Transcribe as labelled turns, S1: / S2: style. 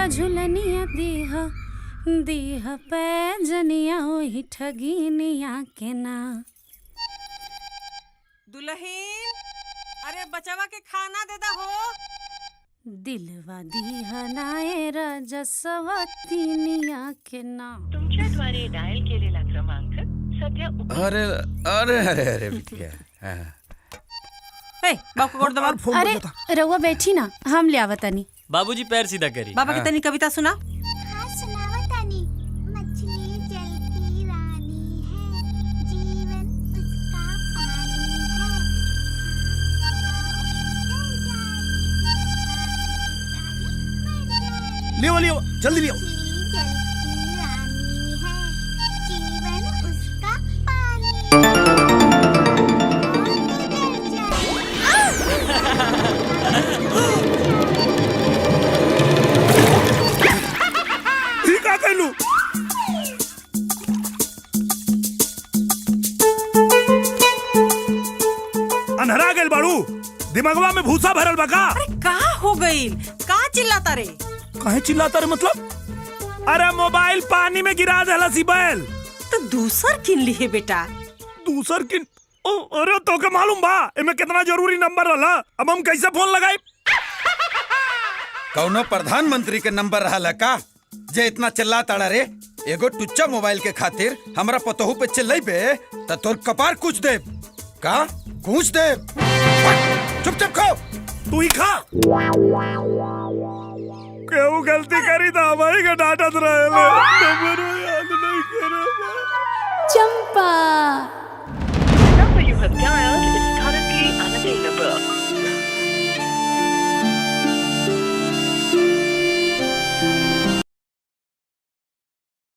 S1: का झुलनिया दीहा दीहा पैजनिया ओही ठगिनिया के ना।
S2: दुल्हन, अरे बचवा के खाना दे दा हो।
S1: दिलवा दीहा नाए राजसवा तीनिया के ना।
S3: तुमच्याद्वारे डायल केलेला क्रमांक सध्या
S4: अरे अरे अरे अरे बिटिया
S2: ए, बाप को गोड़ दबा।
S1: अरे रउआ बैठी ना, हम ले आवतानी।
S5: बाबूजी पैर सीधा करी।
S2: बाबा की तनी कविता सुना।
S6: हाँ सुनावतानी। मछली जल की रानी है, जीवन उसका पानी है।
S4: लियो लियो जल्दी लियो।
S6: मछली जल की रानी है, जीवन उसका पानी।
S4: ठीक आ कहलू। अनहरा गेल बाड़ू, दिमागवा में भूसा भरल बा का?
S2: अरे का हो गईल? का चिल्लाता रे?
S4: काहे चिल्लाता रे मतलब? अरे मोबाइल पानी में गिरा देला सी बैल।
S2: तो दूसर किन ली है बेटा?
S4: दूसर किन? ओ, अरे तोके मालूम बा एमे कितना जरूरी नंबर रहला? अब हम कैसे फोन लगाई?
S7: कौनो प्रधानमंत्री के नंबर रहला का जे इतना चिल्लाता रे? एगो टुच्चा मोबाइल के खातिर हमरा पतोहू पे चिल्लाइबे त तोर कपार कुछ दे का? कुछ दे। चुपचाप खाओ।
S4: तू ही खा। केहू गलती करी तो हमारी का डांटत रहेले। नंबर याद नहीं करबा।
S1: चंपा।
S3: The number you have dialed is currently unavailable.